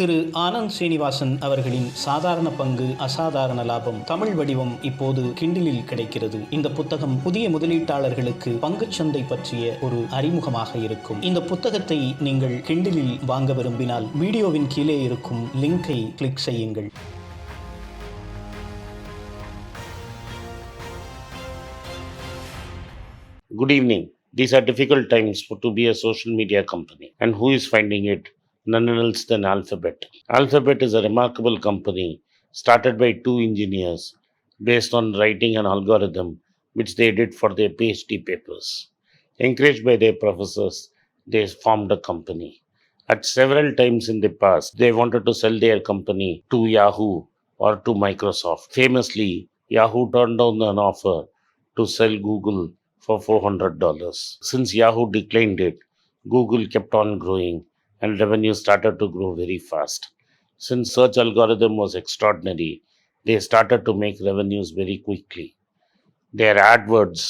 திரு ஆனந்த் ஸ்ரீனிவாசன் அவர்களின் சாதாரண பங்கு அசாதாரண லாபம் தமிழ் வடிவம் இப்போது கிண்டிலில் கிடைக்கிறது. இந்த புத்தகம் புதிய முதலீட்டாளர்களுக்கு பங்குச்சந்தை பற்றிய ஒரு அறிமுகமாக இருக்கும். இந்த புத்தகத்தை நீங்கள் கிண்டிலில் வாங்க விரும்பினால் வீடியோவின் கீழே இருக்கும் லிங்கை கிளிக் செய்யுங்கள். Good evening. These are difficult times to be a social media company. And who is finding it? None else than Alphabet. Alphabet is a remarkable company started by two engineers based on writing an algorithm which they did for their PhD papers. Encouraged by their professors, they formed a company. At several times in the past, they wanted to sell their company to Yahoo or to Microsoft. Famously, Yahoo turned down an offer to sell Google for $400. Since Yahoo declined it, Google kept on growing and revenue started to grow very fast. Since search algorithm was extraordinary, they started to make revenues very quickly. Their AdWords,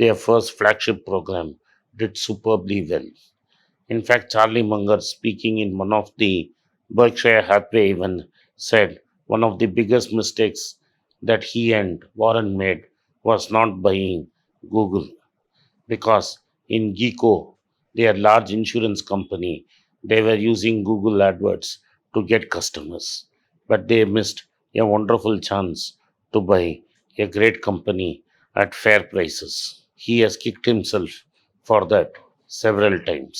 their first flagship program, did superbly well. In fact, Charlie Munger, speaking in one of the Berkshire Hathaway event, said one of the biggest mistakes that he and Warren made was not buying Google, because in Geeko, their large insurance company, they were using Google AdWords to get customers, but they missed a wonderful chance to buy a great company at fair prices. He has kicked himself for that several times.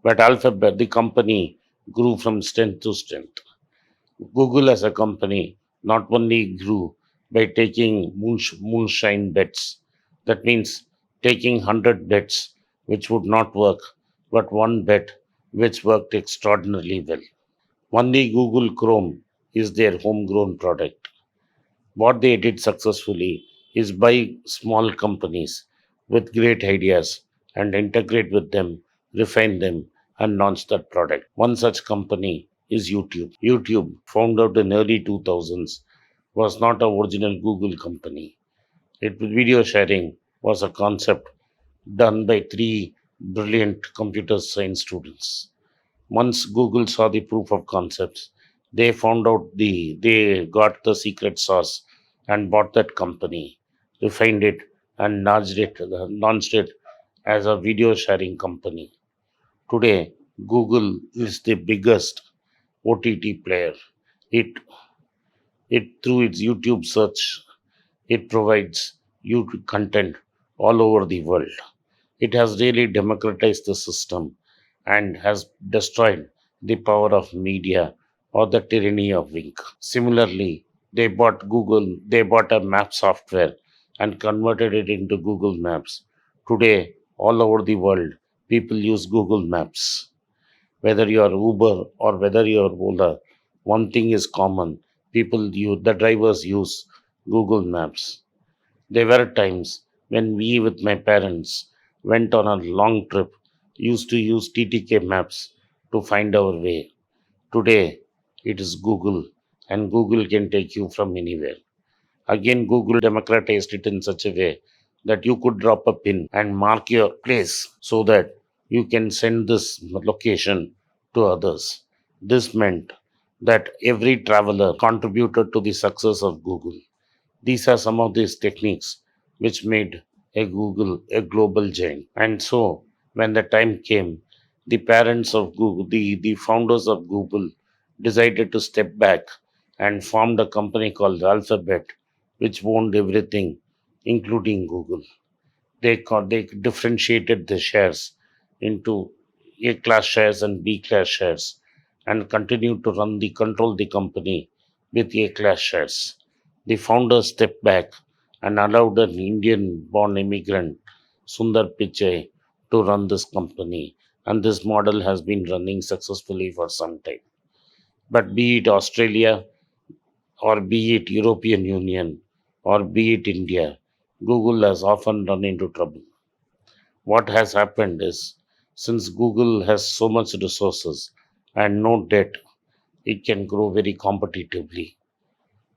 But Alphabet, the company, grew from strength to strength. Google as a company not only grew by taking moonshine bets, that means taking 100 bets which would not work, but one bet which worked extraordinarily well. Only Google Chrome is their homegrown product. What they did successfully is buy small companies with great ideas and integrate with them, refine them, and launch that product. One such company is YouTube. YouTube, founded in early 2000s, was not an original Google company. Video sharing was a concept done by three brilliant computer science students. Once Google saw the proof of concepts, they they got the secret sauce and bought that company, refined it, and launched it as a video sharing company. Today, Google is the biggest OTT player. It through its YouTube search, it provides YouTube content all over the world. It has really democratized the system and has destroyed the power of media or the tyranny of ink. Similarly, they bought a map software and converted it into Google Maps. Today, all over the world, people use Google Maps. Whether you are Uber or whether you are Ola, one thing is common. The drivers use Google Maps. There were times when we, with my parents, went on a long trip, used to use TTK maps to find our way. Today, it is Google, and Google can take you from anywhere. Again, Google democratized it in such a way that you could drop a pin and mark your place so that you can send this location to others. This meant that every traveler contributed to the success of Google. These are some of these techniques which made Google a global giant. And so, when the time came, the parents of Google, the founders of Google, decided to step back and formed a company called Alphabet, which owned everything, including Google. They differentiated the shares into A class shares and B class shares, and continued to control the company with A class shares. The founders stepped back and allowed an Indian born immigrant, Sundar Pichai, to run this company. And this model has been running successfully for some time. But be it Australia, or be it European Union, or be it India, Google has often run into trouble. What has happened is, since Google has so much resources and no debt, it can grow very competitively.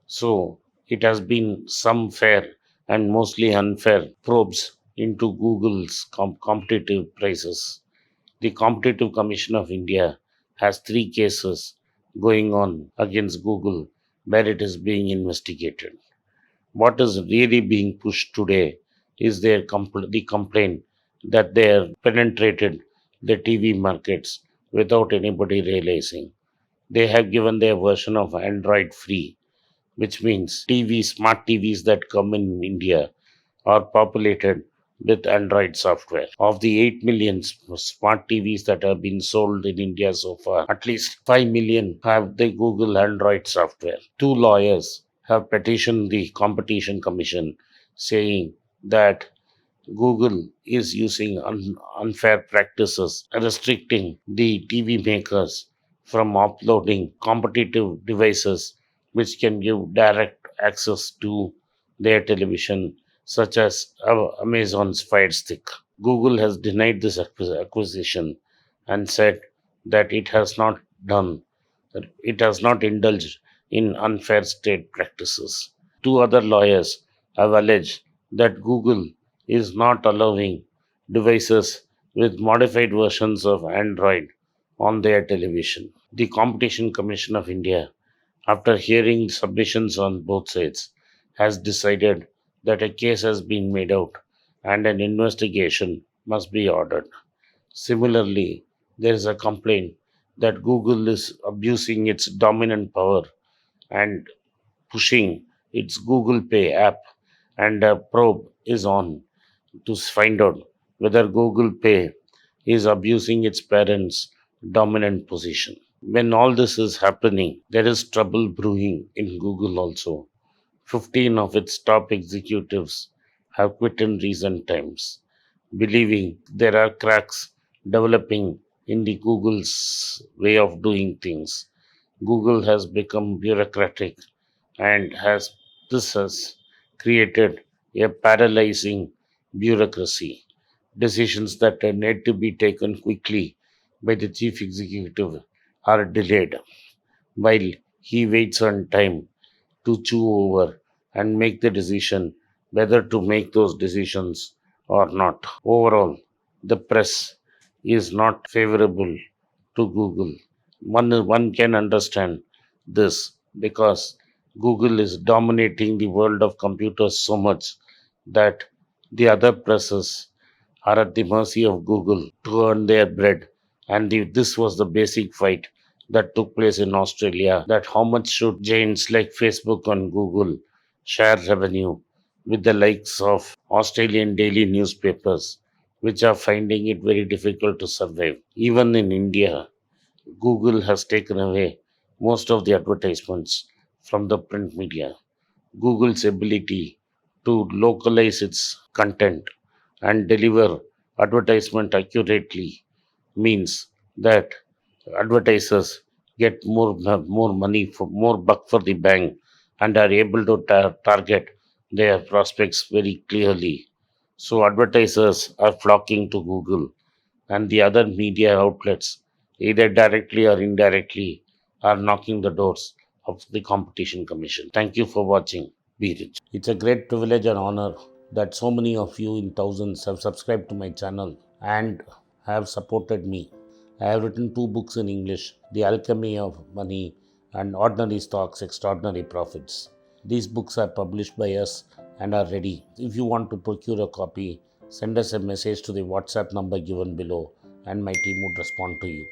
So it has been some fair and mostly unfair probes into Google's competitive prices. The Competitive Commission of India has 3 cases going on against Google where it is being investigated. What is really being pushed today is the complaint that they have penetrated the TV markets without anybody realizing. They have given their version of Android free, which means smart TVs that come in India are populated with Android software. Of the 8 million smart TVs that have been sold in India so far, at least 5 million have the Google Android software. Two lawyers have petitioned the Competition Commission saying that Google is using unfair practices, restricting the TV makers from uploading competitive devices which can give direct access to their television, such as Amazon's Fire Stick. Google has denied this acquisition and said that done, it has not indulged in unfair state practices. Two other lawyers have alleged that Google is not allowing devices with modified versions of Android on their television. The Competition Commission of India, after hearing submissions on both sides, has decided that a case has been made out and an investigation must be ordered. Similarly, there is a complaint that Google is abusing its dominant power and pushing its Google Pay app, and a probe is on to find out whether Google Pay is abusing its parents' dominant position. When all this is happening, there is trouble brewing in Google also. 15 of its top executives have quit in recent times, believing there are cracks developing in the Google's way of doing things. Google has become bureaucratic and has created a paralyzing bureaucracy. Decisions that need to be taken quickly by the chief executive are delayed while he waits on time to chew over and make the decision whether to make those decisions or not. Overall, the press is not favorable to Google. One can understand this because Google is dominating the world of computers so much that the other presses are at the mercy of Google to earn their bread. And this was the basic fight that took place in Australia, that how much should giants like Facebook and Google share revenue with the likes of Australian daily newspapers, which are finding it very difficult to survive. Even in India, Google has taken away most of the advertisements from the print media. Google's ability to localize its content and deliver advertisement accurately means that advertisers get more money for more buck for the bank and are able to target their prospects very clearly. So advertisers are flocking to Google, and the other media outlets, either directly or indirectly, are knocking the doors of the Competition Commission. Thank you for watching. Be rich. It's a great privilege and honor that so many of you in thousands have subscribed to my channel and have supported me. I have written 2 books in English, The Alchemy of Money and Ordinary Stocks, Extraordinary Profits. These books are published by us and are ready. If you want to procure a copy, send us a message to the WhatsApp number given below and my team would respond to you.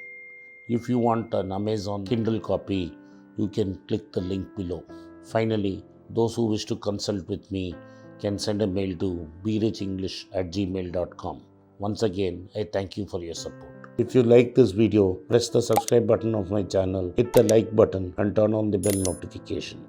If you want an Amazon Kindle copy, you can click the link below. Finally, those who wish to consult with me can send a mail to berichenglish@gmail.com. Once again, I thank you for your support. If you like this video, press the subscribe button of my channel, hit the like button and turn on the bell notification.